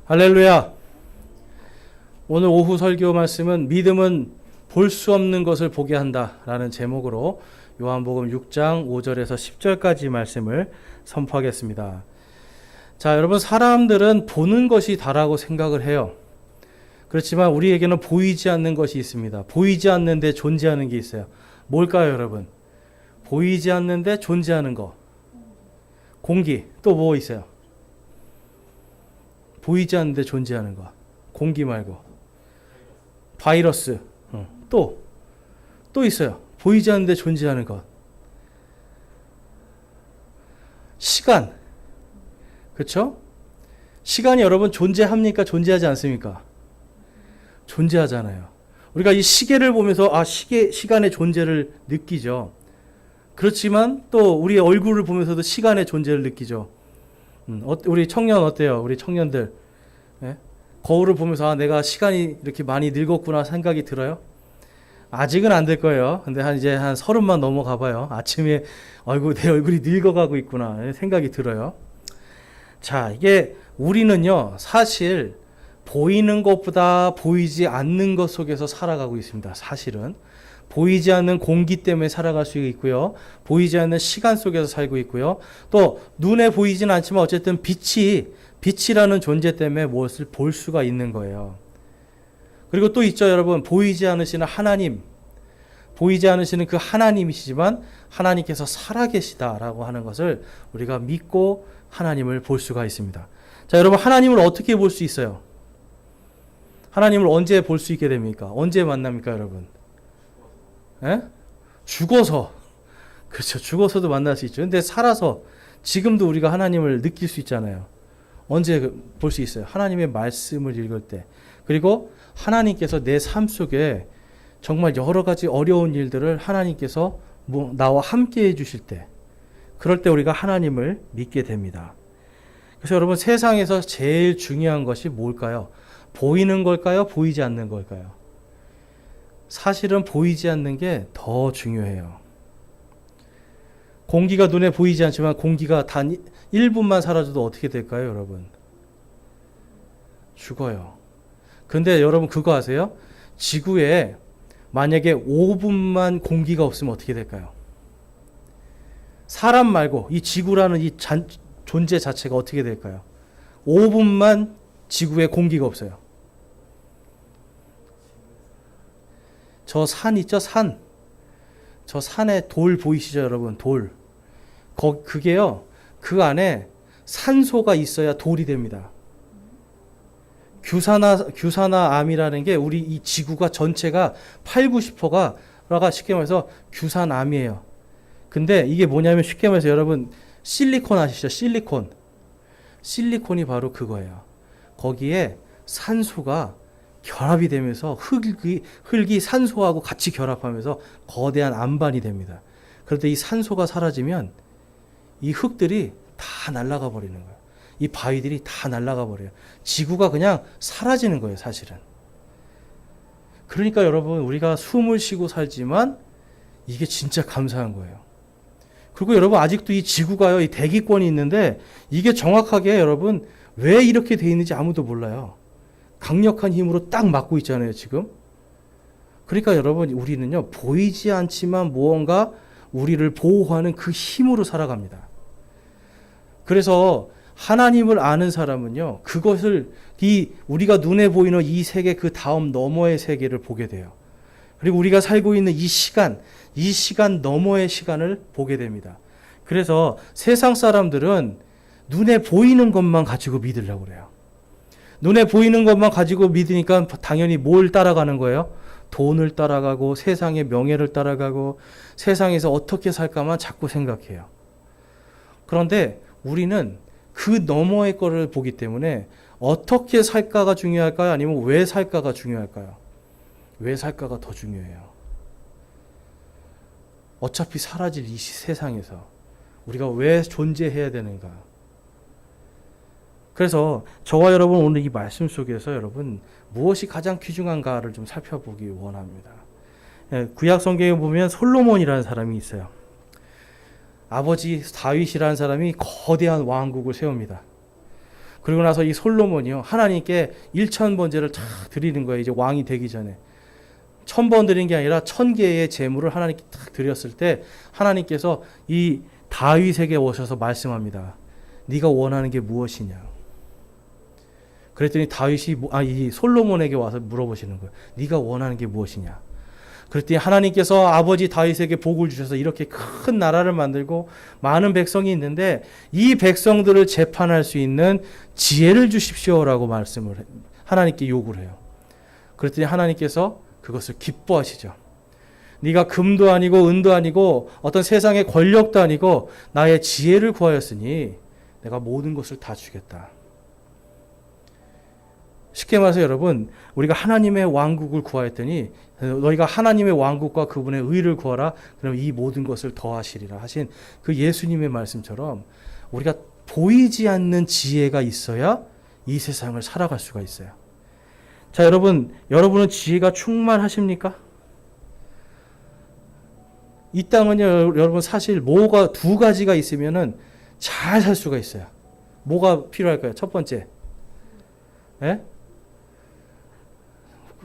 할렐루야. 오늘 오후 설교 말씀은 믿음은 볼 수 없는 것을 보게 한다 라는 제목으로 요한복음 6장 5절에서 10절까지 말씀을 선포하겠습니다. 자, 여러분, 사람들은 보는 것이 다라고 생각을 해요. 그렇지만 우리에게는 보이지 않는 것이 있습니다. 보이지 않는데 존재하는 게 있어요. 뭘까요, 여러분? 보이지 않는데 존재하는 거. 공기. 또 뭐 있어요? 보이지 않는데 존재하는 거. 공기 말고. 바이러스. 또 있어요. 보이지 않는데 존재하는 것. 시간. 그렇죠? 시간이 여러분 존재합니까? 존재하지 않습니까? 존재하잖아요. 우리가 이 시계를 보면서 시간의 존재를 느끼죠. 그렇지만 또 우리의 얼굴을 보면서도 시간의 존재를 느끼죠. 우리 청년 어때요? 우리 청년들. 예? 거울을 보면서 내가 시간이 이렇게 많이 늙었구나 생각이 들어요? 아직은 안 될 거예요. 근데 이제 한 30만 넘어가 봐요. 아침에 내 얼굴이 늙어가고 있구나 생각이 들어요. 자, 이게 우리는요, 사실 보이는 것보다 보이지 않는 것 속에서 살아가고 있습니다. 사실은. 보이지 않는 공기 때문에 살아갈 수 있고요. 보이지 않는 시간 속에서 살고 있고요. 또 눈에 보이지는 않지만 어쨌든 빛이라는 존재 때문에 무엇을 볼 수가 있는 거예요. 그리고 또 있죠, 여러분. 보이지 않으시는 하나님. 보이지 않으시는 그 하나님이시지만 하나님께서 살아계시다라고 하는 것을 우리가 믿고 하나님을 볼 수가 있습니다. 자, 여러분, 하나님을 어떻게 볼 수 있어요? 하나님을 언제 볼 수 있게 됩니까? 언제 만납니까, 여러분? 예? 죽어서. 그렇죠. 죽어서도 만날 수 있죠. 근데 살아서 지금도 우리가 하나님을 느낄 수 있잖아요. 언제 볼 수 있어요? 하나님의 말씀을 읽을 때. 그리고 하나님께서 내 삶 속에 정말 여러 가지 어려운 일들을 하나님께서 나와 함께 해주실 때, 그럴 때 우리가 하나님을 믿게 됩니다. 그래서 여러분, 세상에서 제일 중요한 것이 뭘까요? 보이는 걸까요? 보이지 않는 걸까요? 사실은 보이지 않는 게 더 중요해요. 공기가 눈에 보이지 않지만 공기가 단 1분만 사라져도 어떻게 될까요, 여러분? 죽어요. 근데 여러분 그거 아세요? 지구에 만약에 5분만 공기가 없으면 어떻게 될까요? 사람 말고 이 지구라는 이 존재 자체가 어떻게 될까요? 5분만 지구에 공기가 없어요. 저 산 있죠? 산. 저 산에 돌 보이시죠, 여러분? 돌. 그게요, 그 안에 산소가 있어야 돌이 됩니다. 규산화암이라는 게 우리 이 지구가 전체가 80~90%가 쉽게 말해서 규산암이에요. 근데 이게 뭐냐면 쉽게 말해서 여러분 실리콘 아시죠? 실리콘이 바로 그거예요. 거기에 산소가 결합이 되면서 흙이 산소하고 같이 결합하면서 거대한 암반이 됩니다. 그런데 이 산소가 사라지면 이 흙들이 다 날아가 버리는 거예요. 이 바위들이 다 날아가 버려요. 지구가 그냥 사라지는 거예요, 사실은. 그러니까 여러분, 우리가 숨을 쉬고 살지만 이게 진짜 감사한 거예요. 그리고 여러분, 아직도 이 지구가요, 이 대기권이 있는데 이게 정확하게 여러분 왜 이렇게 돼 있는지 아무도 몰라요. 강력한 힘으로 딱 막고 있잖아요, 지금. 그러니까 여러분, 우리는요, 보이지 않지만 무언가 우리를 보호하는 그 힘으로 살아갑니다. 그래서 하나님을 아는 사람은요, 그것을 우리가 눈에 보이는 이 세계 그 다음 너머의 세계를 보게 돼요. 그리고 우리가 살고 있는 이 시간 너머의 시간을 보게 됩니다. 그래서 세상 사람들은 눈에 보이는 것만 가지고 믿으려고 그래요. 눈에 보이는 것만 가지고 믿으니까 당연히 뭘 따라가는 거예요? 돈을 따라가고 세상의 명예를 따라가고 세상에서 어떻게 살까만 자꾸 생각해요. 그런데 우리는 그 너머의 거를 보기 때문에 어떻게 살까가 중요할까요? 아니면 왜 살까가 중요할까요? 왜 살까가 더 중요해요. 어차피 사라질 이 세상에서 우리가 왜 존재해야 되는가? 그래서 저와 여러분 오늘 이 말씀 속에서 여러분 무엇이 가장 귀중한가를 좀 살펴보기 원합니다. 구약 성경에 보면 솔로몬이라는 사람이 있어요. 아버지 다윗이라는 사람이 거대한 왕국을 세웁니다. 그리고 나서 이 솔로몬이요, 하나님께 1000번제를 탁 드리는 거예요. 이제 왕이 되기 전에. 1000번 드린 게 아니라 1000개의 제물을 하나님께 탁 드렸을 때 하나님께서 이 다윗에게 오셔서 말씀합니다. 네가 원하는 게 무엇이냐? 그랬더니 이 솔로몬에게 와서 물어보시는 거예요. 네가 원하는 게 무엇이냐? 그랬더니 하나님께서 아버지 다윗에게 복을 주셔서 이렇게 큰 나라를 만들고 많은 백성이 있는데 이 백성들을 재판할 수 있는 지혜를 주십시오라고 하나님께 요구를 해요. 그랬더니 하나님께서 그것을 기뻐하시죠. 네가 금도 아니고 은도 아니고 어떤 세상의 권력도 아니고 나의 지혜를 구하였으니 내가 모든 것을 다 주겠다. 쉽게 말해서 여러분, 우리가 하나님의 왕국을 구하였더니 너희가 하나님의 왕국과 그분의 의를 구하라. 그럼 이 모든 것을 더하시리라 하신 그 예수님의 말씀처럼 우리가 보이지 않는 지혜가 있어야 이 세상을 살아갈 수가 있어요. 자, 여러분은 지혜가 충만하십니까? 이 땅은요, 여러분 사실 뭐가 두 가지가 있으면은 잘 살 수가 있어요. 뭐가 필요할까요? 첫 번째, 예?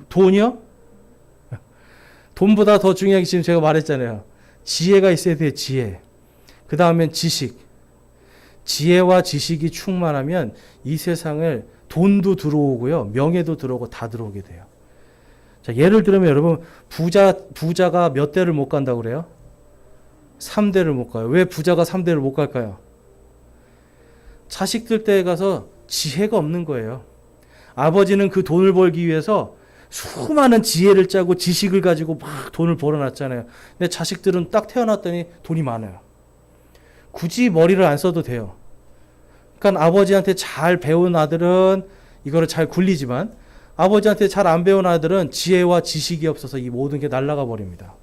돈이요? 돈보다 더 중요한 게 지금 제가 말했잖아요. 지혜가 있어야 돼요. 지혜. 그 다음엔 지식. 지혜와 지식이 충만하면 이 세상을 돈도 들어오고요, 명예도 들어오고 다 들어오게 돼요. 자, 예를 들면 여러분, 부자가 몇 대를 못 간다고 그래요? 3대를 못 가요. 왜 부자가 3대를 못 갈까요? 자식들 댁에 가서 지혜가 없는 거예요. 아버지는 그 돈을 벌기 위해서 수많은 지혜를 짜고 지식을 가지고 막 돈을 벌어놨잖아요. 근데 자식들은 딱 태어났더니 돈이 많아요. 굳이 머리를 안 써도 돼요. 그러니까 아버지한테 잘 배운 아들은 이거를 잘 굴리지만 아버지한테 잘 안 배운 아들은 지혜와 지식이 없어서 이 모든 게 날아가 버립니다.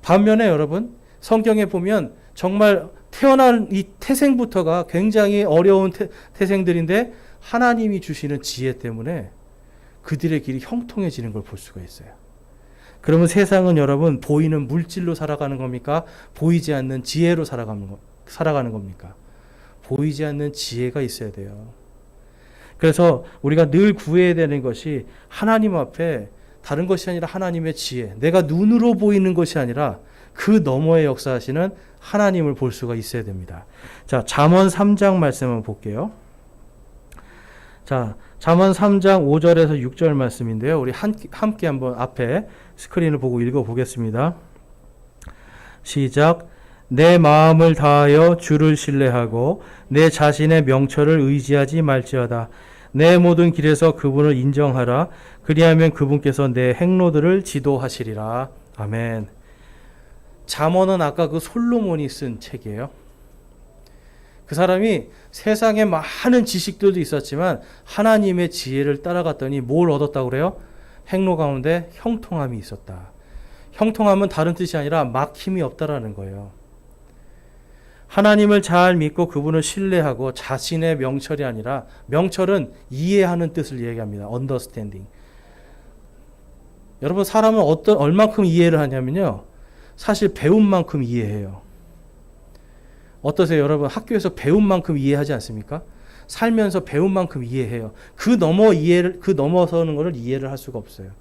반면에 여러분, 성경에 보면 정말 태어난 이 태생부터가 굉장히 어려운 태생들인데 하나님이 주시는 지혜 때문에 그들의 길이 형통해지는 걸 볼 수가 있어요. 그러면 세상은 여러분 보이는 물질로 살아가는 겁니까? 보이지 않는 지혜로 살아가는 겁니까? 보이지 않는 지혜가 있어야 돼요. 그래서 우리가 늘 구해야 되는 것이 하나님 앞에 다른 것이 아니라 하나님의 지혜, 내가 눈으로 보이는 것이 아니라 그 너머에 역사하시는 하나님을 볼 수가 있어야 됩니다. 자, 잠언 3장 말씀 한번 볼게요. 자, 잠언 3장 5절에서 6절 말씀인데요. 우리 함께 한번 앞에 스크린을 보고 읽어보겠습니다. 시작. 내 마음을 다하여 주를 신뢰하고 내 자신의 명철을 의지하지 말지어다. 내 모든 길에서 그분을 인정하라. 그리하면 그분께서 내 행로들을 지도하시리라. 아멘. 잠언은 아까 그 솔로몬이 쓴 책이에요. 그 사람이 세상에 많은 지식들도 있었지만 하나님의 지혜를 따라갔더니 뭘 얻었다고 그래요? 행로 가운데 형통함이 있었다. 형통함은 다른 뜻이 아니라 막힘이 없다라는 거예요. 하나님을 잘 믿고 그분을 신뢰하고 자신의 명철이 아니라, 명철은 이해하는 뜻을 얘기합니다. understanding. 여러분, 사람은 얼만큼 이해를 하냐면요, 사실 배운 만큼 이해해요. 어떠세요? 여러분, 학교에서 배운 만큼 이해하지 않습니까? 살면서 배운 만큼 이해해요. 그 넘어서는 것을 이해를 할 수가 없어요.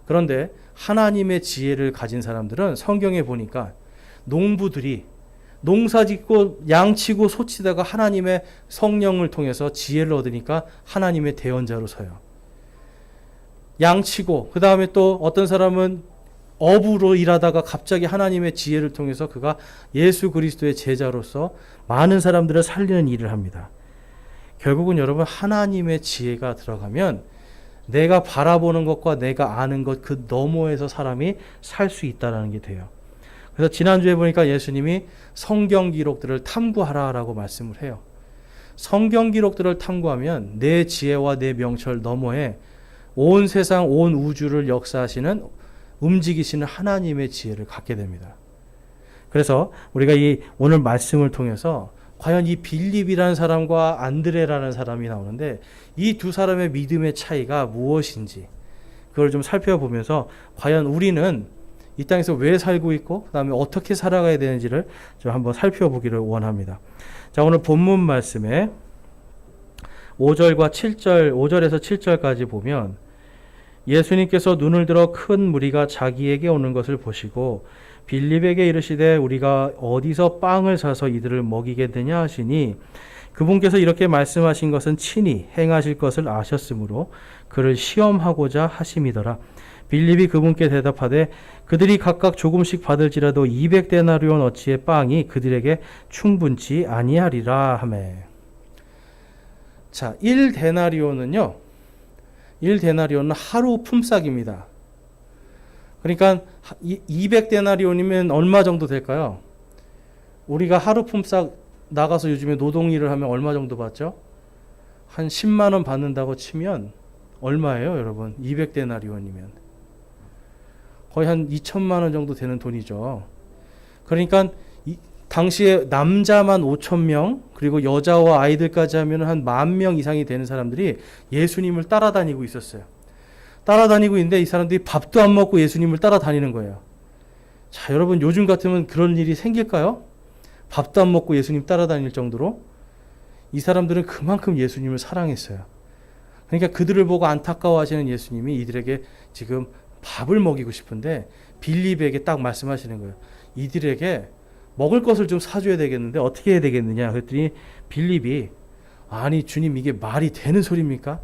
그런데 하나님의 지혜를 가진 사람들은 성경에 보니까 농부들이 농사 짓고 양치고 소치다가 하나님의 성령을 통해서 지혜를 얻으니까 하나님의 대언자로 서요. 양치고 그 다음에 또 어떤 사람은 어부로 일하다가 갑자기 하나님의 지혜를 통해서 그가 예수 그리스도의 제자로서 많은 사람들을 살리는 일을 합니다. 결국은 여러분, 하나님의 지혜가 들어가면 내가 바라보는 것과 내가 아는 것 그 너머에서 사람이 살 수 있다는 게 돼요. 그래서 지난주에 보니까 예수님이 성경 기록들을 탐구하라라고 말씀을 해요. 성경 기록들을 탐구하면 내 지혜와 내 명철 너머에 온 세상, 온 우주를 역사하시는, 움직이시는 하나님의 지혜를 갖게 됩니다. 그래서 우리가 이 오늘 말씀을 통해서 과연 이 빌립이라는 사람과 안드레라는 사람이 나오는데 이 두 사람의 믿음의 차이가 무엇인지 그걸 좀 살펴보면서 과연 우리는 이 땅에서 왜 살고 있고 그 다음에 어떻게 살아가야 되는지를 좀 한번 살펴보기를 원합니다. 자, 오늘 본문 말씀에 5절과 7절, 5절에서 7절까지 보면 예수님께서 눈을 들어 큰 무리가 자기에게 오는 것을 보시고 빌립에게 이르시되 우리가 어디서 빵을 사서 이들을 먹이게 되냐 하시니 그분께서 이렇게 말씀하신 것은 친히 행하실 것을 아셨으므로 그를 시험하고자 하심이더라. 빌립이 그분께 대답하되 그들이 각각 조금씩 받을지라도 200데나리온 어치의 빵이 그들에게 충분치 아니하리라 하매. 자, 1데나리온은요. 1데나리온은 하루 품삯입니다. 그러니까 200데나리온이면 얼마 정도 될까요? 우리가 하루 품삯 나가서 요즘에 노동일을 하면 얼마 정도 받죠? 한 10만 원 받는다고 치면 얼마예요, 여러분? 200데나리온이면 거의 한 2천만 원 정도 되는 돈이죠. 그러니까 당시에 남자만 5천 명 그리고 여자와 아이들까지 하면 한 10,000명 이상이 되는 사람들이 예수님을 따라다니고 있었어요. 따라다니고 있는데 이 사람들이 밥도 안 먹고 예수님을 따라다니는 거예요. 자, 여러분 요즘 같으면 그런 일이 생길까요? 밥도 안 먹고 예수님 따라다닐 정도로. 이 사람들은 그만큼 예수님을 사랑했어요. 그러니까 그들을 보고 안타까워하시는 예수님이 이들에게 지금 밥을 먹이고 싶은데 빌립에게 딱 말씀하시는 거예요. 이들에게 먹을 것을 좀 사줘야 되겠는데 어떻게 해야 되겠느냐 그랬더니 빌립이 아니 주님 이게 말이 되는 소리입니까?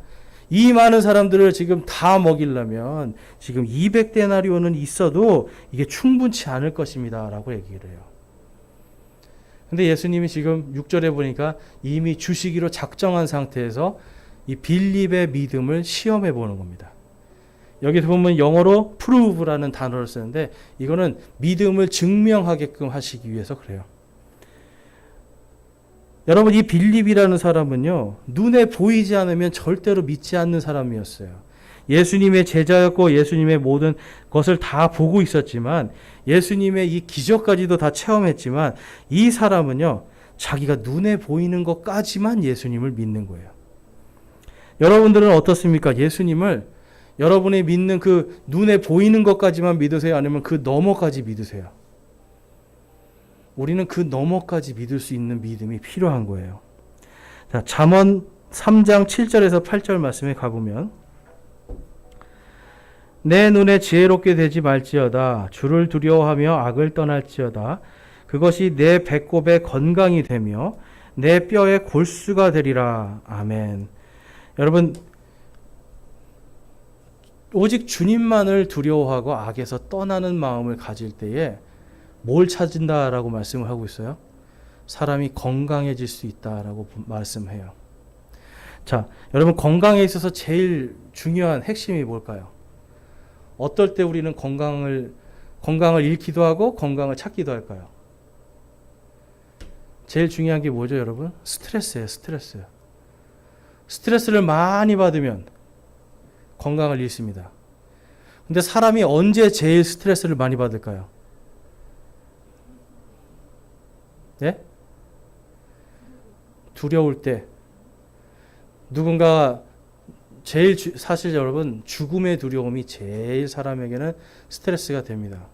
이 많은 사람들을 지금 다 먹이려면 지금 200데나리온은 있어도 이게 충분치 않을 것입니다 라고 얘기를 해요. 근데 예수님이 지금 6절에 보니까 이미 주시기로 작정한 상태에서 이 빌립의 믿음을 시험해 보는 겁니다. 여기서 보면 영어로 prove라는 단어를 쓰는데 이거는 믿음을 증명하게끔 하시기 위해서 그래요. 여러분 이 빌립이라는 사람은요. 눈에 보이지 않으면 절대로 믿지 않는 사람이었어요. 예수님의 제자였고 예수님의 모든 것을 다 보고 있었지만 예수님의 이 기적까지도 다 체험했지만 이 사람은요. 자기가 눈에 보이는 것까지만 예수님을 믿는 거예요. 여러분들은 어떻습니까? 예수님을 여러분이 믿는 그 눈에 보이는 것까지만 믿으세요? 아니면 그 너머까지 믿으세요? 우리는 그 너머까지 믿을 수 있는 믿음이 필요한 거예요. 자, 잠언 3장 7절에서 8절 말씀에 가보면 내 눈에 지혜롭게 되지 말지어다 주를 두려워하며 악을 떠날지어다 그것이 내 배꼽의 건강이 되며 내 뼈의 골수가 되리라. 아멘. 여러분 오직 주님만을 두려워하고 악에서 떠나는 마음을 가질 때에 뭘 찾은다라고 말씀을 하고 있어요? 사람이 건강해질 수 있다라고 말씀해요. 자, 여러분 건강에 있어서 제일 중요한 핵심이 뭘까요? 어떨 때 우리는 건강을 잃기도 하고 건강을 찾기도 할까요? 제일 중요한 게 뭐죠, 여러분? 스트레스예요, 스트레스. 스트레스를 많이 받으면 건강을 잃습니다. 근데 사람이 언제 제일 스트레스를 많이 받을까요? 네? 두려울 때. 누군가 제일 사실 여러분 죽음의 두려움이 제일 사람에게는 스트레스가 됩니다.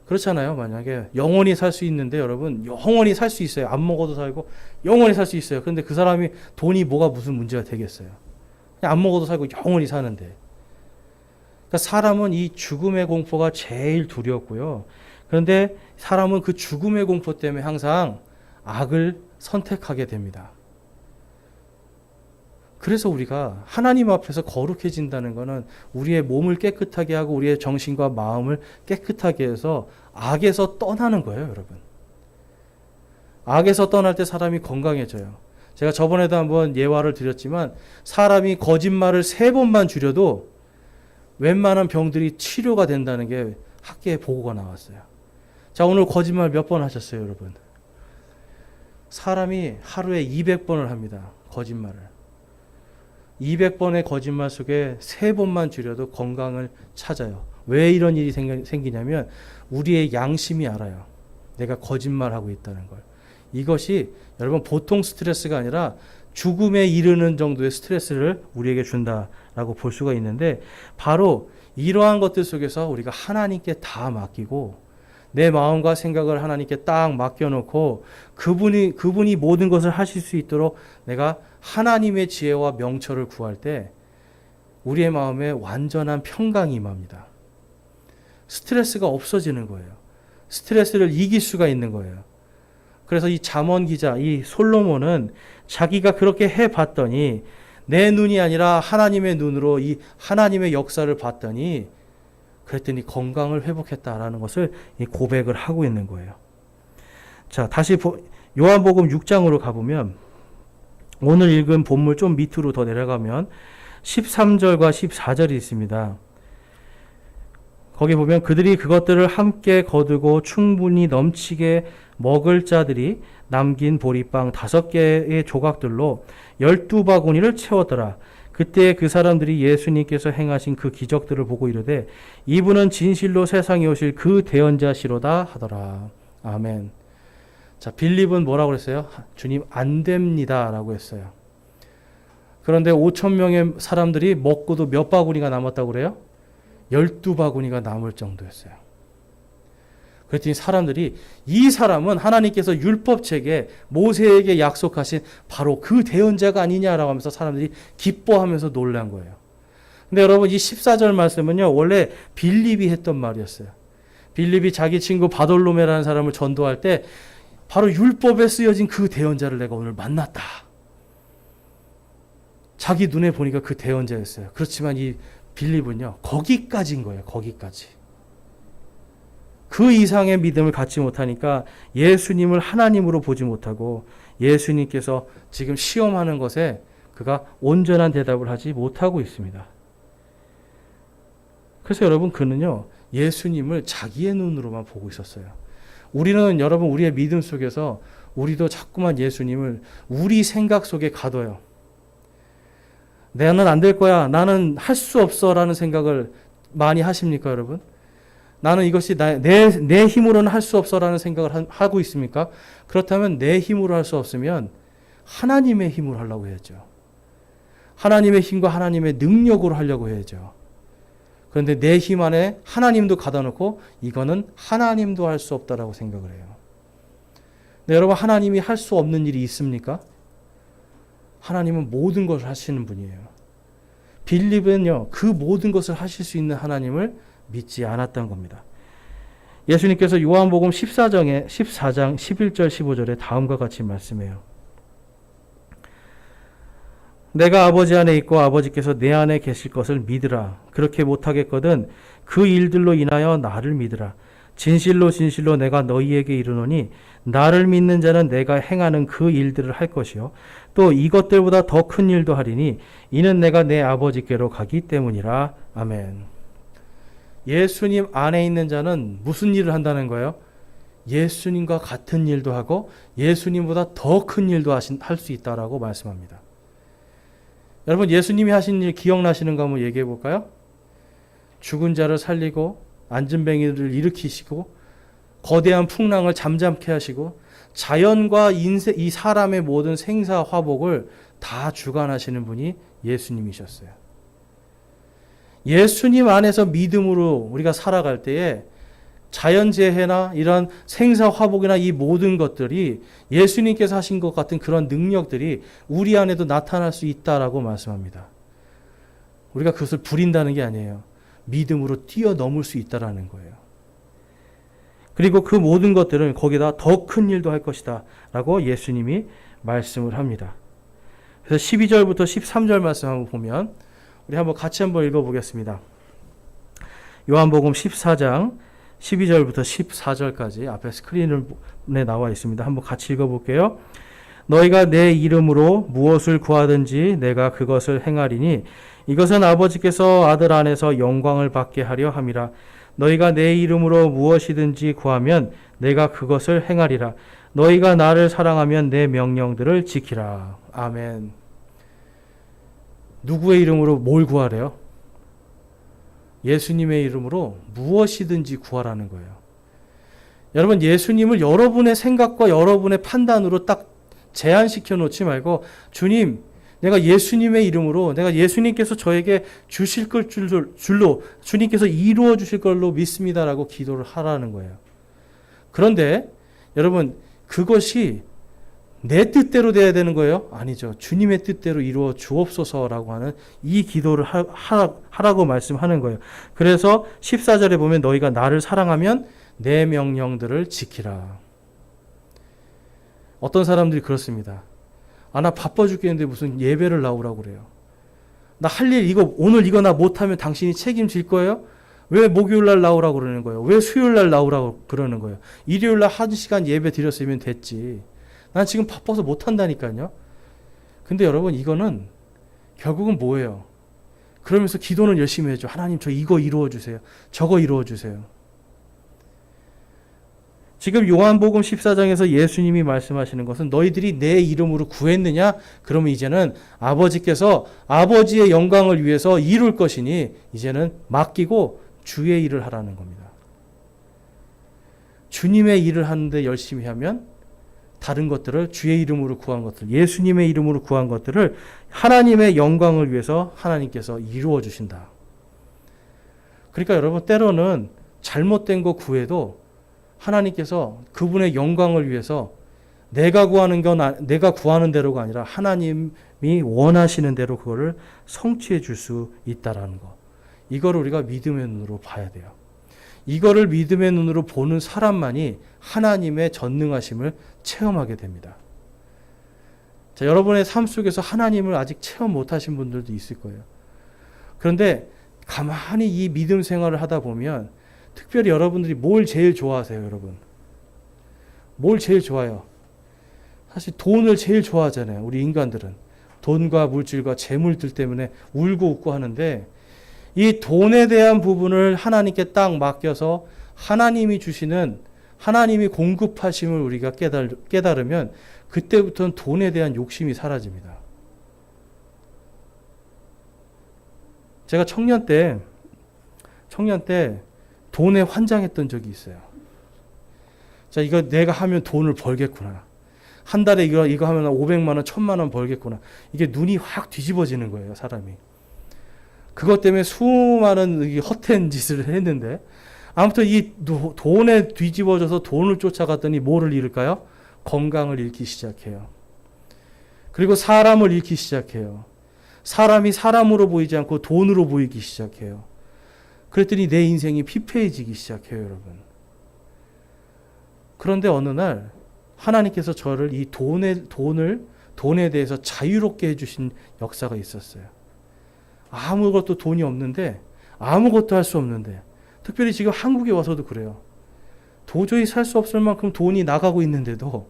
그렇잖아요. 만약에 영원히 살 수 있는데 여러분 영원히 살 수 있어요. 안 먹어도 살고 영원히 살 수 있어요. 그런데 그 사람이 돈이 뭐가 무슨 문제가 되겠어요. 그냥 안 먹어도 살고 영원히 사는데. 그러니까 사람은 이 죽음의 공포가 제일 두렵고요. 그런데 사람은 그 죽음의 공포 때문에 항상 악을 선택하게 됩니다. 그래서 우리가 하나님 앞에서 거룩해진다는 것은 우리의 몸을 깨끗하게 하고 우리의 정신과 마음을 깨끗하게 해서 악에서 떠나는 거예요, 여러분. 악에서 떠날 때 사람이 건강해져요. 제가 저번에도 한번 예화를 드렸지만 사람이 거짓말을 3번만 줄여도 웬만한 병들이 치료가 된다는 게 학계에 보고가 나왔어요. 자, 오늘 거짓말 몇 번 하셨어요, 여러분? 사람이 하루에 200번을 합니다. 거짓말을. 200번의 거짓말 속에 3번만 줄여도 건강을 찾아요. 왜 이런 일이 생기냐면 우리의 양심이 알아요. 내가 거짓말하고 있다는 걸. 이것이 여러분 보통 스트레스가 아니라 죽음에 이르는 정도의 스트레스를 우리에게 준다라고 볼 수가 있는데 바로 이러한 것들 속에서 우리가 하나님께 다 맡기고 내 마음과 생각을 하나님께 딱 맡겨놓고 그분이 모든 것을 하실 수 있도록 내가 하나님의 지혜와 명철을 구할 때 우리의 마음에 완전한 평강이 임합니다. 스트레스가 없어지는 거예요. 스트레스를 이길 수가 있는 거예요. 그래서 이 잠언 기자, 이 솔로몬은 자기가 그렇게 해봤더니 내 눈이 아니라 하나님의 눈으로 이 하나님의 역사를 봤더니 그랬더니 건강을 회복했다라는 것을 고백을 하고 있는 거예요. 자, 다시 요한복음 6장으로 가보면 오늘 읽은 본문 좀 밑으로 더 내려가면 13절과 14절이 있습니다. 거기 보면 그들이 그것들을 함께 거두고 충분히 넘치게 먹을 자들이 남긴 보리빵 5개의 조각들로 12바구니를 채웠더라. 그때 그 사람들이 예수님께서 행하신 그 기적들을 보고 이르되 이분은 진실로 세상에 오실 그 대언자시로다 하더라. 아멘. 자, 빌립은 뭐라고 그랬어요? 주님 안 됩니다 라고 했어요. 그런데 5,000명의 사람들이 먹고도 몇 바구니가 남았다고 그래요? 12바구니가 남을 정도였어요. 그랬더니 사람들이 이 사람은 하나님께서 율법책에 모세에게 약속하신 바로 그 대언자가 아니냐라고 하면서 사람들이 기뻐하면서 놀란 거예요. 근데 여러분 이 14절 말씀은요, 원래 빌립이 했던 말이었어요. 빌립이 자기 친구 바돌로메라는 사람을 전도할 때 바로 율법에 쓰여진 그 대언자를 내가 오늘 만났다. 자기 눈에 보니까 그 대언자였어요. 그렇지만 이 빌립은요, 거기까지인 거예요. 거기까지. 그 이상의 믿음을 갖지 못하니까 예수님을 하나님으로 보지 못하고 예수님께서 지금 시험하는 것에 그가 온전한 대답을 하지 못하고 있습니다. 그래서 여러분 그는요, 예수님을 자기의 눈으로만 보고 있었어요. 우리는 여러분 우리의 믿음 속에서 우리도 자꾸만 예수님을 우리 생각 속에 가둬요. 나는 안 될 거야. 나는 할 수 없어. 라는 생각을 많이 하십니까, 여러분? 나는 이것이 내 힘으로는 할 수 없어. 라는 생각을 하고 있습니까? 그렇다면 내 힘으로 할 수 없으면 하나님의 힘으로 하려고 해야죠. 하나님의 힘과 하나님의 능력으로 하려고 해야죠. 그런데 내 힘 안에 하나님도 가다 놓고 이거는 하나님도 할 수 없다라고 생각을 해요. 네, 여러분 하나님이 할 수 없는 일이 있습니까? 하나님은 모든 것을 하시는 분이에요. 빌립은요, 그 모든 것을 하실 수 있는 하나님을 믿지 않았던 겁니다. 예수님께서 요한복음 14장 11절 15절에 다음과 같이 말씀해요. 내가 아버지 안에 있고 아버지께서 내 안에 계실 것을 믿으라. 그렇게 못하겠거든 그 일들로 인하여 나를 믿으라. 진실로 진실로 내가 너희에게 이르노니 나를 믿는 자는 내가 행하는 그 일들을 할 것이요 또 이것들보다 더 큰 일도 하리니 이는 내가 내 아버지께로 가기 때문이라. 아멘. 예수님 안에 있는 자는 무슨 일을 한다는 거예요? 예수님과 같은 일도 하고 예수님보다 더 큰 일도 할 수 있다라고 말씀합니다. 여러분 예수님이 하신 일 기억나시는 거 한번 얘기해 볼까요? 죽은 자를 살리고 안진뱅이를 일으키시고 거대한 풍랑을 잠잠케 하시고 자연과 이 사람의 모든 생사 화복을 다 주관하시는 분이 예수님이셨어요. 예수님 안에서 믿음으로 우리가 살아갈 때에 자연재해나 이런 생사 화복이나 이 모든 것들이 예수님께서 하신 것 같은 그런 능력들이 우리 안에도 나타날 수 있다라고 말씀합니다. 우리가 그것을 부린다는 게 아니에요. 믿음으로 뛰어넘을 수 있다라는 거예요. 그리고 그 모든 것들은 거기다 더 큰 일도 할 것이다 라고 예수님이 말씀을 합니다. 그래서 12절부터 13절 말씀 한번 보면 우리 한번 같이 한번 읽어보겠습니다. 요한복음 14장 12절부터 14절까지 앞에 스크린에 나와 있습니다. 한번 같이 읽어볼게요. 너희가 내 이름으로 무엇을 구하든지 내가 그것을 행하리니 이것은 아버지께서 아들 안에서 영광을 받게 하려 함이라. 너희가 내 이름으로 무엇이든지 구하면 내가 그것을 행하리라. 너희가 나를 사랑하면 내 명령들을 지키라. 아멘. 누구의 이름으로 뭘 구하래요? 예수님의 이름으로 무엇이든지 구하라는 거예요. 여러분 예수님을 여러분의 생각과 여러분의 판단으로 딱 제한시켜 놓지 말고 주님 내가 예수님의 이름으로 내가 예수님께서 저에게 주실 걸 줄로 주님께서 이루어 주실 걸로 믿습니다라고 기도를 하라는 거예요. 그런데 여러분, 그것이 내 뜻대로 돼야 되는 거예요? 아니죠. 주님의 뜻대로 이루어 주옵소서라고 하는 이 기도를 하라고 말씀하는 거예요. 그래서 14절에 보면 너희가 나를 사랑하면 내 명령들을 지키라. 어떤 사람들이 그렇습니다. 나 바빠 죽겠는데 무슨 예배를 나오라고 그래요. 나 할 일 오늘 이거 나 못하면 당신이 책임질 거예요? 왜 목요일 날 나오라고 그러는 거예요? 왜 수요일 날 나오라고 그러는 거예요? 일요일 날 1시간 예배 드렸으면 됐지. 난 지금 바빠서 못한다니까요. 근데 여러분, 이거는 결국은 뭐예요? 그러면서 기도는 열심히 해줘. 하나님, 저 이거 이루어 주세요. 저거 이루어 주세요. 지금 요한복음 14장에서 예수님이 말씀하시는 것은 너희들이 내 이름으로 구했느냐? 그러면 이제는 아버지께서 아버지의 영광을 위해서 이룰 것이니 이제는 맡기고 주의 일을 하라는 겁니다. 주님의 일을 하는데 열심히 하면 다른 것들을 주의 이름으로 구한 것들, 예수님의 이름으로 구한 것들을 하나님의 영광을 위해서 하나님께서 이루어 주신다. 그러니까 여러분, 때로는 잘못된 거 구해도 하나님께서 그분의 영광을 위해서 내가 구하는 대로가 아니라 하나님이 원하시는 대로 그거를 성취해 줄 수 있다라는 거. 이거를 우리가 믿음의 눈으로 봐야 돼요. 이거를 믿음의 눈으로 보는 사람만이 하나님의 전능하심을 체험하게 됩니다. 자, 여러분의 삶 속에서 하나님을 아직 체험 못하신 분들도 있을 거예요. 그런데 가만히 이 믿음 생활을 하다 보면 특별히 여러분들이 뭘 제일 좋아하세요, 여러분? 뭘 제일 좋아해요? 사실 돈을 제일 좋아하잖아요, 우리 인간들은. 돈과 물질과 재물들 때문에 울고 웃고 하는데 이 돈에 대한 부분을 하나님께 딱 맡겨서 하나님이 주시는, 하나님이 공급하심을 우리가 깨달으면 그때부터는 돈에 대한 욕심이 사라집니다. 제가 청년 때 돈에 환장했던 적이 있어요. 자, 이거 내가 하면 돈을 벌겠구나. 한 달에 이거 하면 500만 원, 1000만 원 벌겠구나. 이게 눈이 확 뒤집어지는 거예요, 사람이. 그것 때문에 수많은 헛된 짓을 했는데 아무튼 이 돈에 뒤집어져서 돈을 쫓아갔더니 뭐를 잃을까요? 건강을 잃기 시작해요. 그리고 사람을 잃기 시작해요. 사람이 사람으로 보이지 않고 돈으로 보이기 시작해요. 그랬더니 내 인생이 피폐해지기 시작해요, 여러분. 그런데 어느 날 하나님께서 저를 이 돈에 대해서 자유롭게 해주신 역사가 있었어요. 아무것도 돈이 없는데, 아무것도 할 수 없는데, 특별히 지금 한국에 와서도 그래요. 도저히 살 수 없을 만큼 돈이 나가고 있는데도,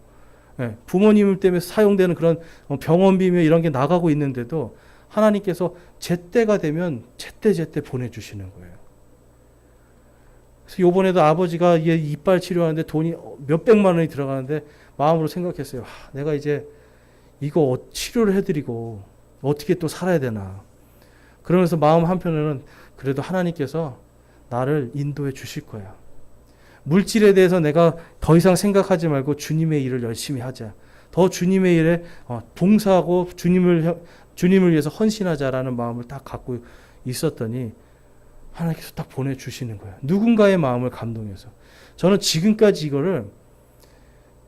부모님 때문에 사용되는 그런 병원비며 이런 게 나가고 있는데도 하나님께서 제때가 되면 제때 보내주시는 거예요. 그래서 이번에도 아버지가 이빨 치료하는데 돈이 몇백만 원이 들어가는데 마음으로 생각했어요. 내가 이제 이거 치료를 해드리고 어떻게 또 살아야 되나. 그러면서 마음 한편으로는 그래도 하나님께서 나를 인도해 주실 거야. 물질에 대해서 내가 더 이상 생각하지 말고 주님의 일을 열심히 하자. 더 주님의 일에 봉사하고 주님을 위해서 헌신하자라는 마음을 딱 갖고 있었더니 하나님께서 딱 보내주시는 거예요. 누군가의 마음을 감동해서. 저는 지금까지 이거를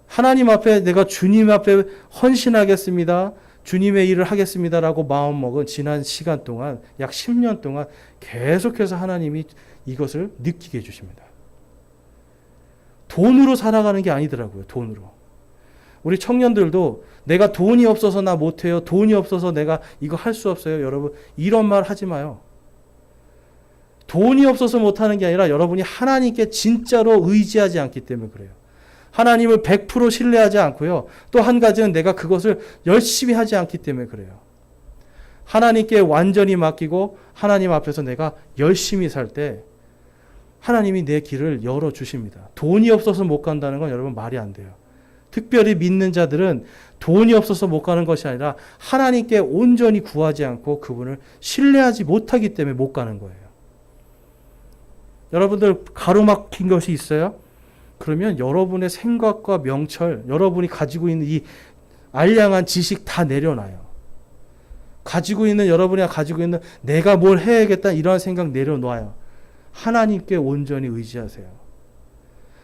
하나님 앞에 내가 주님 앞에 헌신하겠습니다. 주님의 일을 하겠습니다라고 마음먹은 지난 시간 동안 약 10년 동안 계속해서 하나님이 이것을 느끼게 해주십니다. 돈으로 살아가는 게 아니더라고요. 돈으로. 우리 청년들도 내가 돈이 없어서 나 못해요. 돈이 없어서 내가 이거 할 수 없어요. 여러분, 이런 말 하지 마요. 돈이 없어서 못하는 게 아니라 여러분이 하나님께 진짜로 의지하지 않기 때문에 그래요. 하나님을 100% 신뢰하지 않고요. 또 한 가지는 내가 그것을 열심히 하지 않기 때문에 그래요. 하나님께 완전히 맡기고 하나님 앞에서 내가 열심히 살 때 하나님이 내 길을 열어주십니다. 돈이 없어서 못 간다는 건 여러분 말이 안 돼요. 특별히 믿는 자들은 돈이 없어서 못 가는 것이 아니라 하나님께 온전히 구하지 않고 그분을 신뢰하지 못하기 때문에 못 가는 거예요. 여러분들 가로막힌 것이 있어요? 그러면 여러분의 생각과 명철, 여러분이 가지고 있는 이 알량한 지식 다 내려놔요. 여러분이 가지고 있는 내가 뭘 해야겠다 이런 생각 내려놔요. 하나님께 온전히 의지하세요.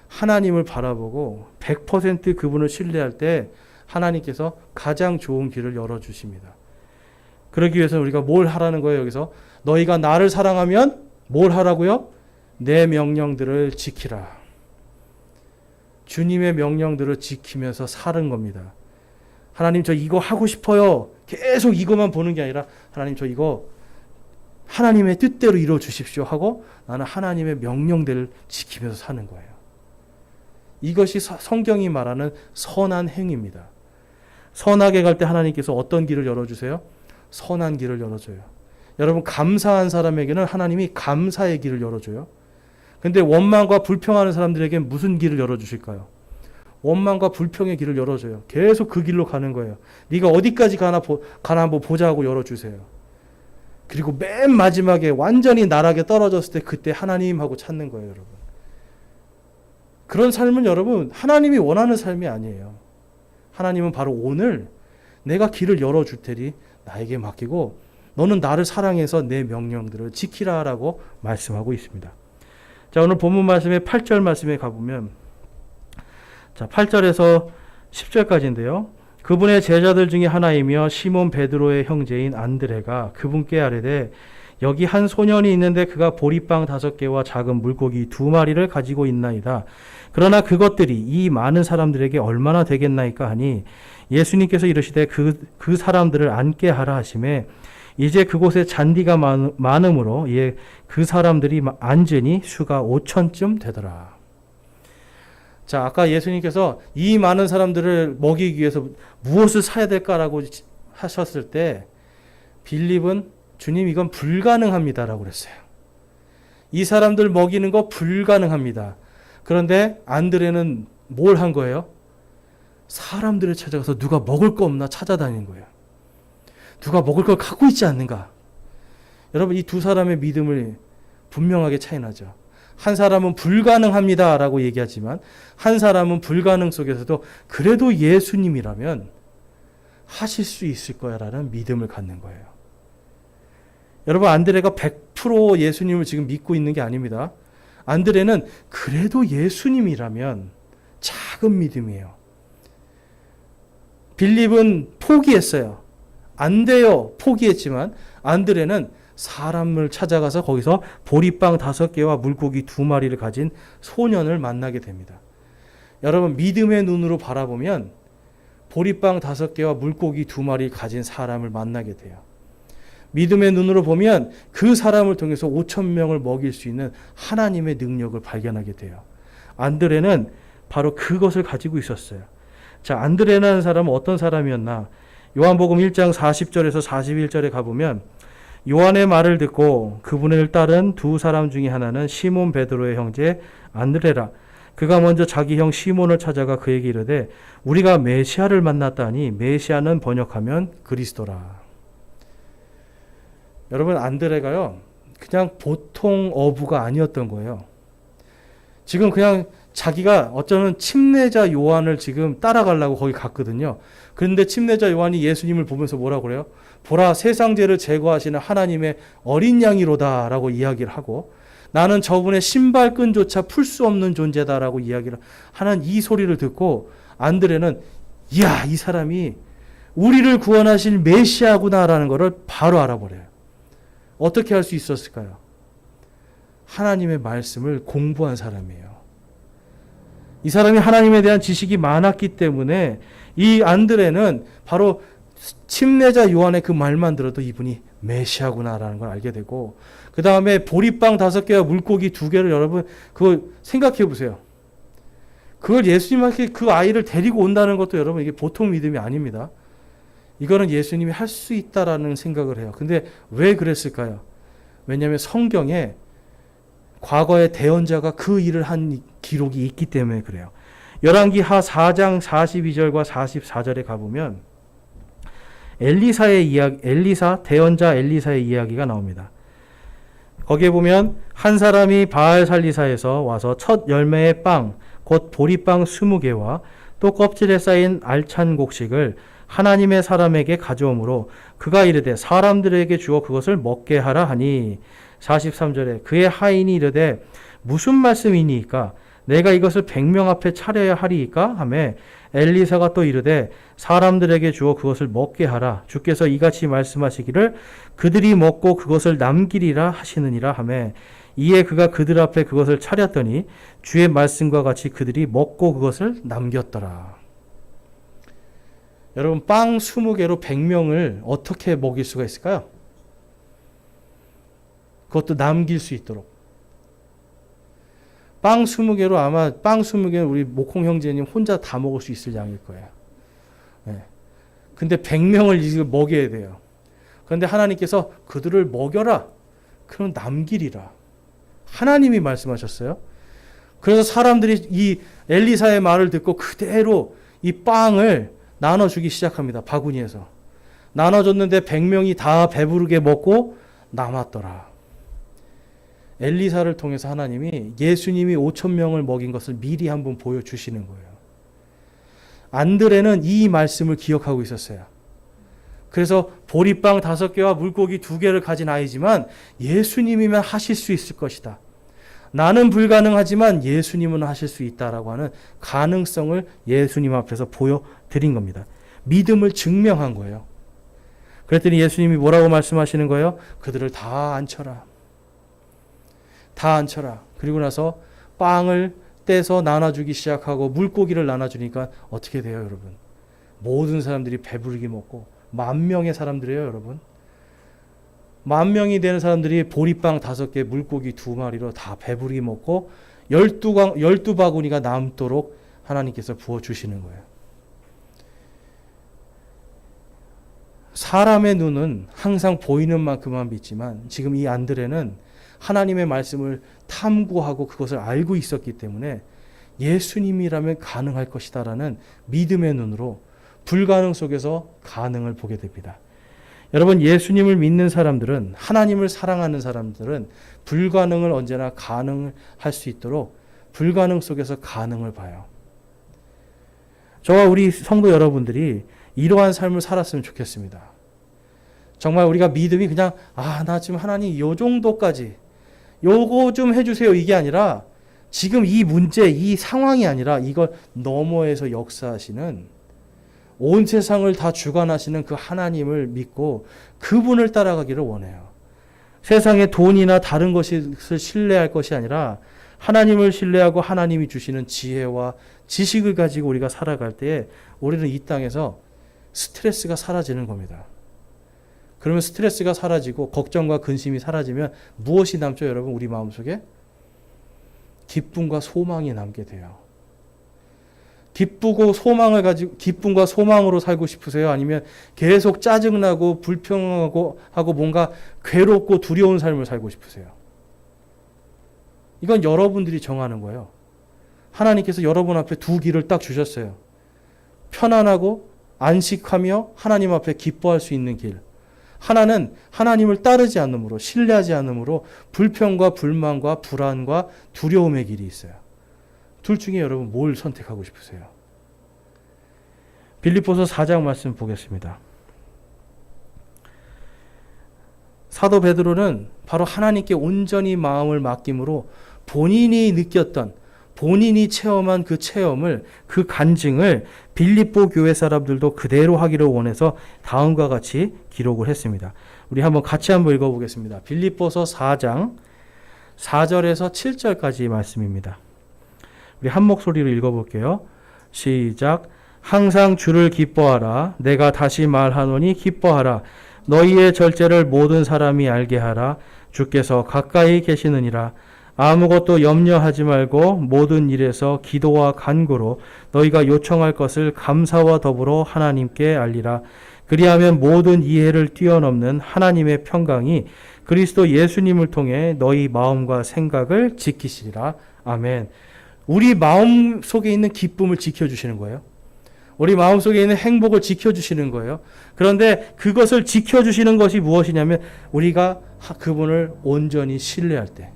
하나님을 바라보고 100% 그분을 신뢰할 때 하나님께서 가장 좋은 길을 열어주십니다. 그러기 위해서 우리가 뭘 하라는 거예요? 여기서 너희가 나를 사랑하면 뭘 하라고요? 내 명령들을 지키라. 주님의 명령들을 지키면서 사는 겁니다. 하나님 저 이거 하고 싶어요. 계속 이것만 보는 게 아니라 하나님 저 이거 하나님의 뜻대로 이루어 주십시오 하고 나는 하나님의 명령들을 지키면서 사는 거예요. 이것이 성경이 말하는 선한 행위입니다. 선하게 갈 때 하나님께서 어떤 길을 열어주세요? 선한 길을 열어줘요. 여러분 감사한 사람에게는 하나님이 감사의 길을 열어줘요. 근데 원망과 불평하는 사람들에게 무슨 길을 열어주실까요? 원망과 불평의 길을 열어줘요. 계속 그 길로 가는 거예요. 네가 어디까지 가나 한번 보자 하고 열어주세요. 그리고 맨 마지막에 완전히 나락에 떨어졌을 때 그때 하나님하고 찾는 거예요, 여러분. 그런 삶은 여러분 하나님이 원하는 삶이 아니에요. 하나님은 바로 오늘 내가 길을 열어줄 테니 나에게 맡기고 너는 나를 사랑해서 내 명령들을 지키라라고 말씀하고 있습니다. 자, 오늘 본문 말씀의 8절 말씀에 가보면 자, 8절에서 10절까지인데요. 그분의 제자들 중에 하나이며 시몬 베드로의 형제인 안드레가 그분께 아뢰되 여기 한 소년이 있는데 그가 보리빵 5개와 작은 물고기 2마리를 가지고 있나이다. 그러나 그것들이 이 많은 사람들에게 얼마나 되겠나이까 하니 예수님께서 이르시되 그 사람들을 앉게 하라 하시매 이제 그곳에 잔디가 많으므로 그 사람들이 앉으니 수가 5천쯤 되더라. 자, 아까 예수님께서 이 많은 사람들을 먹이기 위해서 무엇을 사야 될까라고 하셨을 때 빌립은 주님 이건 불가능합니다라고 그랬어요. 이 사람들 먹이는 거 불가능합니다. 그런데 안드레는 뭘 한 거예요? 사람들을 찾아가서 누가 먹을 거 없나 찾아다니는 거예요. 누가 먹을 걸 갖고 있지 않는가? 여러분 이 두 사람의 믿음을 분명하게 차이 나죠. 한 사람은 불가능합니다라고 얘기하지만 한 사람은 불가능 속에서도 그래도 예수님이라면 하실 수 있을 거야라는 믿음을 갖는 거예요. 여러분 안드레가 100% 예수님을 지금 믿고 있는 게 아닙니다. 안드레는 그래도 예수님이라면 작은 믿음이에요. 빌립은 포기했어요. 안 돼요. 포기했지만 안드레는 사람을 찾아가서 거기서 보리빵 5개와 물고기 2마리를 가진 소년을 만나게 됩니다. 여러분 믿음의 눈으로 바라보면 보리빵 5개와 물고기 2마리 가진 사람을 만나게 돼요. 믿음의 눈으로 보면 그 사람을 통해서 5,000명을 먹일 수 있는 하나님의 능력을 발견하게 돼요. 안드레는 바로 그것을 가지고 있었어요. 자, 안드레라는 사람은 어떤 사람이었나? 요한복음 1장 40절에서 41절에 가보면 요한의 말을 듣고 그분을 따른 두 사람 중에 하나는 시몬 베드로의 형제 안드레라. 그가 먼저 자기 형 시몬을 찾아가 그에게 이르되 우리가 메시아를 만났다니 메시아는 번역하면 그리스도라. 여러분 안드레가요 그냥 보통 어부가 아니었던 거예요. 지금 그냥 자기가 어쩌면 침례자 요한을 지금 따라가려고 거기 갔거든요. 그런데 침례자 요한이 예수님을 보면서 뭐라고 그래요? 보라 세상 죄를 제거하시는 하나님의 어린 양이로다 라고 이야기를 하고 나는 저분의 신발끈조차 풀 수 없는 존재다라고 이야기를 하는 이 소리를 듣고 안드레는 이야 이 사람이 우리를 구원하실 메시아구나라는 것을 바로 알아버려요. 어떻게 할 수 있었을까요? 하나님의 말씀을 공부한 사람이에요. 이 사람이 하나님에 대한 지식이 많았기 때문에 이 안드레는 바로 침례자 요한의 그 말만 들어도 이분이 메시아구나라는 걸 알게 되고 그 다음에 보리빵 5개와 물고기 2개를 여러분 그걸 생각해 보세요. 그걸 예수님한테 그 아이를 데리고 온다는 것도 여러분 이게 보통 믿음이 아닙니다. 이거는 예수님이 할 수 있다라는 생각을 해요. 근데 왜 그랬을까요? 왜냐하면 성경에 과거의 대언자가 그 일을 한 기록이 있기 때문에 그래요. 열왕기하 4장 42절과 44절에 가보면 대언자 엘리사의 이야기가 나옵니다. 거기에 보면 한 사람이 바알 살리사에서 와서 첫 열매의 빵, 곧 보리빵 20개와 또 껍질에 쌓인 알찬 곡식을 하나님의 사람에게 가져오므로 그가 이르되 사람들에게 주어 그것을 먹게 하라 하니 43절에 그의 하인이 이르되 무슨 말씀이니까 내가 이것을 100명 앞에 차려야 하리이까 하매 엘리사가 또 이르되 사람들에게 주어 그것을 먹게 하라. 주께서 이같이 말씀하시기를 그들이 먹고 그것을 남기리라 하시느니라 하매 이에 그가 그들 앞에 그것을 차렸더니 주의 말씀과 같이 그들이 먹고 그것을 남겼더라. 여러분, 빵 20개로 100명을 어떻게 먹일 수가 있을까요? 그것도 남길 수 있도록. 빵 20개로 아마 빵 20개는 우리 목콩 형제님 혼자 다 먹을 수 있을 양일 거예요. 네. 근데 100명을 지금 먹여야 돼요. 그런데 하나님께서 그들을 먹여라. 그럼 남기리라. 하나님이 말씀하셨어요. 그래서 사람들이 이 엘리사의 말을 듣고 그대로 이 빵을 나눠주기 시작합니다. 바구니에서. 나눠줬는데 100명이 다 배부르게 먹고 남았더라. 엘리사를 통해서 하나님이 예수님이 5,000명을 먹인 것을 미리 한번 보여주시는 거예요. 안드레는 이 말씀을 기억하고 있었어요. 그래서 보리빵 5개와 물고기 2개를 가진 아이지만 예수님이면 하실 수 있을 것이다. 나는 불가능하지만 예수님은 하실 수 있다라고 하는 가능성을 예수님 앞에서 보여드린 겁니다. 믿음을 증명한 거예요. 그랬더니 예수님이 뭐라고 말씀하시는 거예요? 그들을 다 앉혀라. 다 앉혀라. 그리고 나서 빵을 떼서 나눠주기 시작하고 물고기를 나눠주니까 어떻게 돼요, 여러분? 모든 사람들이 배부르게 먹고 10,000명의 사람들이에요, 여러분. 10,000명이 되는 사람들이 보리빵 5개, 물고기 2마리로 다 배부르게 먹고 12바구니가 남도록 하나님께서 부어주시는 거예요. 사람의 눈은 항상 보이는 만큼만 믿지만 지금 이 안드레는 하나님의 말씀을 탐구하고 그것을 알고 있었기 때문에 예수님이라면 가능할 것이다라는 믿음의 눈으로 불가능 속에서 가능을 보게 됩니다. 여러분, 예수님을 믿는 사람들은, 하나님을 사랑하는 사람들은 불가능을 언제나 가능할 수 있도록 불가능 속에서 가능을 봐요. 저와 우리 성도 여러분들이 이러한 삶을 살았으면 좋겠습니다. 정말 우리가 믿음이 그냥 나 지금 하나님 요 정도까지 요거 좀 해주세요 이게 아니라 지금 이 문제, 이 상황이 아니라 이걸 너머에서 역사하시는 온 세상을 다 주관하시는 그 하나님을 믿고 그분을 따라가기를 원해요. 세상의 돈이나 다른 것을 신뢰할 것이 아니라 하나님을 신뢰하고 하나님이 주시는 지혜와 지식을 가지고 우리가 살아갈 때에 우리는 이 땅에서 스트레스가 사라지는 겁니다. 그러면 스트레스가 사라지고 걱정과 근심이 사라지면 무엇이 남죠, 여러분? 우리 마음속에? 기쁨과 소망이 남게 돼요. 기쁘고 소망을 가지고 기쁨과 소망으로 살고 싶으세요? 아니면 계속 짜증나고 불평하고 하고 뭔가 괴롭고 두려운 삶을 살고 싶으세요? 이건 여러분들이 정하는 거예요. 하나님께서 여러분 앞에 두 길을 딱 주셨어요. 편안하고 안식하며 하나님 앞에 기뻐할 수 있는 길. 하나는 하나님을 따르지 않으므로, 신뢰하지 않으므로 불평과 불만과 불안과 두려움의 길이 있어요. 둘 중에 여러분 뭘 선택하고 싶으세요? 빌립보서 4장 말씀 보겠습니다. 사도 베드로는 바로 하나님께 온전히 마음을 맡김으로 본인이 느꼈던, 본인이 체험한 그 체험을, 그 간증을 빌립보 교회 사람들도 그대로 하기를 원해서 다음과 같이 기록을 했습니다. 우리 같이 한번 읽어보겠습니다. 빌립보서 4장 4절에서 7절까지 말씀입니다. 우리 한 목소리로 읽어볼게요. 시작. 항상 주를 기뻐하라. 내가 다시 말하노니 기뻐하라. 너희의 절제를 모든 사람이 알게 하라. 주께서 가까이 계시느니라. 아무것도 염려하지 말고 모든 일에서 기도와 간구로 너희가 요청할 것을 감사와 더불어 하나님께 알리라. 그리하면 모든 이해를 뛰어넘는 하나님의 평강이 그리스도 예수님을 통해 너희 마음과 생각을 지키시리라. 아멘. 우리 마음 속에 있는 기쁨을 지켜주시는 거예요. 우리 마음 속에 있는 행복을 지켜주시는 거예요. 그런데 그것을 지켜주시는 것이 무엇이냐면 우리가 그분을 온전히 신뢰할 때.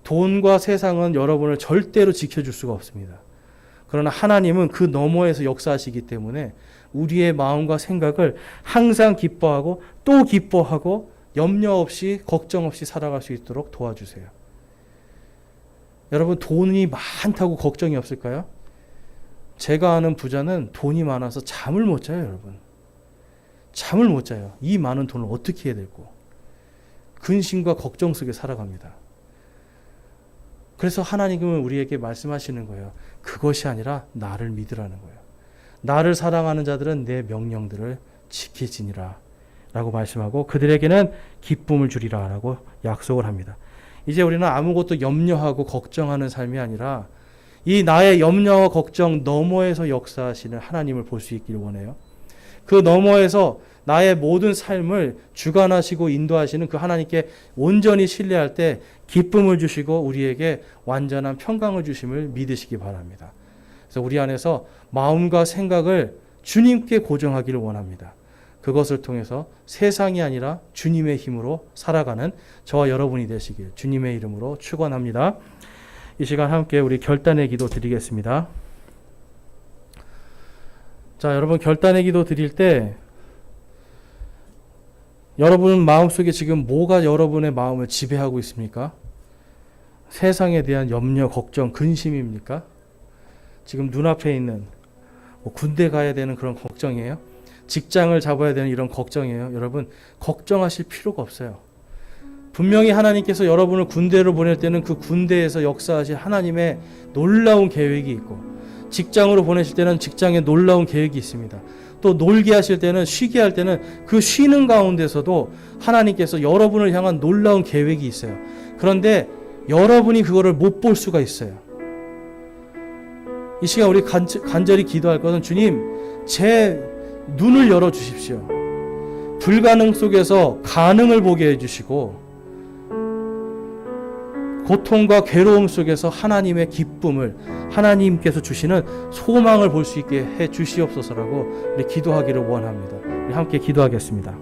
돈과 세상은 여러분을 절대로 지켜줄 수가 없습니다. 그러나 하나님은 그 너머에서 역사하시기 때문에 우리의 마음과 생각을 항상 기뻐하고 또 기뻐하고 염려 없이 걱정 없이 살아갈 수 있도록 도와주세요. 여러분 돈이 많다고 걱정이 없을까요? 제가 아는 부자는 돈이 많아서 잠을 못 자요, 여러분. 잠을 못 자요. 이 많은 돈을 어떻게 해야 될고. 근심과 걱정 속에 살아갑니다. 그래서 하나님은 우리에게 말씀하시는 거예요. 그것이 아니라 나를 믿으라는 거예요. 나를 사랑하는 자들은 내 명령들을 지키지니라 라고 말씀하고 그들에게는 기쁨을 주리라 라고 약속을 합니다. 이제 우리는 아무것도 염려하고 걱정하는 삶이 아니라 이 나의 염려와 걱정 너머에서 역사하시는 하나님을 볼 수 있기를 원해요. 그 너머에서 나의 모든 삶을 주관하시고 인도하시는 그 하나님께 온전히 신뢰할 때 기쁨을 주시고 우리에게 완전한 평강을 주심을 믿으시기 바랍니다. 그래서 우리 안에서 마음과 생각을 주님께 고정하기를 원합니다. 그것을 통해서 세상이 아니라 주님의 힘으로 살아가는 저와 여러분이 되시길 주님의 이름으로 축원합니다. 이 시간 함께 우리 결단의 기도 드리겠습니다. 자, 여러분 결단의 기도 드릴 때 여러분 마음속에 지금 뭐가 여러분의 마음을 지배하고 있습니까? 세상에 대한 염려, 걱정, 근심입니까? 지금 눈앞에 있는 군대 가야 되는 그런 걱정이에요? 직장을 잡아야 되는 이런 걱정이에요? 여러분 걱정하실 필요가 없어요. 분명히 하나님께서 여러분을 군대로 보낼 때는 그 군대에서 역사하실 하나님의 놀라운 계획이 있고 직장으로 보내실 때는 직장에 놀라운 계획이 있습니다. 또 놀게 하실 때는 쉬게 할 때는 그 쉬는 가운데서도 하나님께서 여러분을 향한 놀라운 계획이 있어요. 그런데 여러분이 그거를 못 볼 수가 있어요. 이 시간 우리 간절히 기도할 것은 주님 제 눈을 열어주십시오. 불가능 속에서 가능을 보게 해주시고 고통과 괴로움 속에서 하나님의 기쁨을 하나님께서 주시는 소망을 볼 수 있게 해 주시옵소서라고 우리 기도하기를 원합니다. 우리 함께 기도하겠습니다.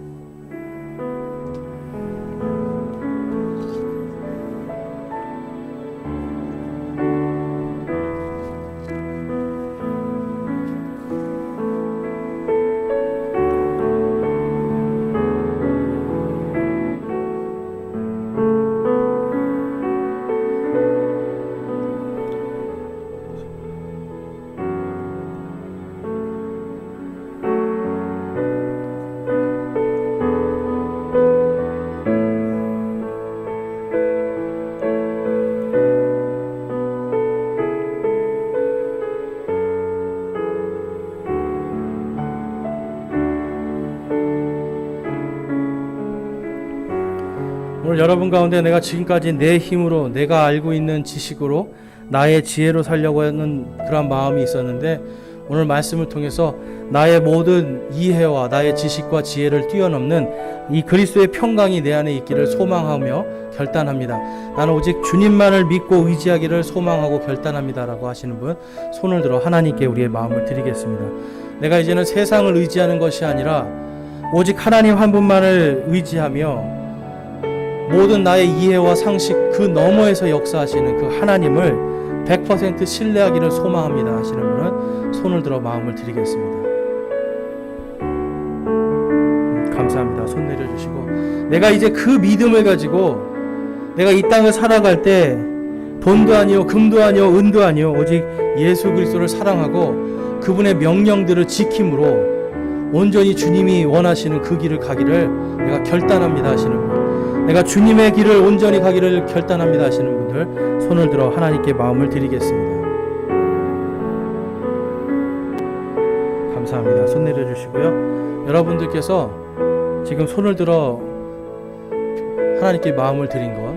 오늘 여러분 가운데 내가 지금까지 내 힘으로 내가 알고 있는 지식으로 나의 지혜로 살려고 하는 그런 마음이 있었는데 오늘 말씀을 통해서 나의 모든 이해와 나의 지식과 지혜를 뛰어넘는 이 그리스도의 평강이 내 안에 있기를 소망하며 결단합니다. 나는 오직 주님만을 믿고 의지하기를 소망하고 결단합니다 라고 하시는 분 손을 들어 하나님께 우리의 마음을 드리겠습니다. 내가 이제는 세상을 의지하는 것이 아니라 오직 하나님 한 분만을 의지하며 모든 나의 이해와 상식 그 너머에서 역사하시는 그 하나님을 100% 신뢰하기를 소망합니다 하시는 분은 손을 들어 마음을 드리겠습니다. 감사합니다. 손 내려주시고 내가 이제 그 믿음을 가지고 내가 이 땅을 살아갈 때 돈도 아니요 금도 아니요 은도 아니요 오직 예수 그리스도를 사랑하고 그분의 명령들을 지킴으로 온전히 주님이 원하시는 그 길을 가기를 내가 결단합니다 하시는 분 내가 주님의 길을 온전히 가기를 결단합니다 하시는 분들 손을 들어 하나님께 마음을 드리겠습니다. 감사합니다. 손 내려주시고요. 여러분들께서 지금 손을 들어 하나님께 마음을 드린 것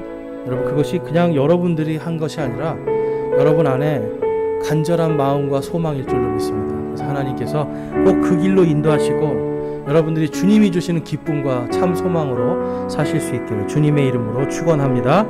여러분 그것이 그냥 여러분들이 한 것이 아니라 여러분 안에 간절한 마음과 소망일 줄로 믿습니다. 그래서 하나님께서 꼭 그 길로 인도하시고 여러분들이 주님이 주시는 기쁨과 참 소망으로 사실 수 있기를 주님의 이름으로 축원합니다.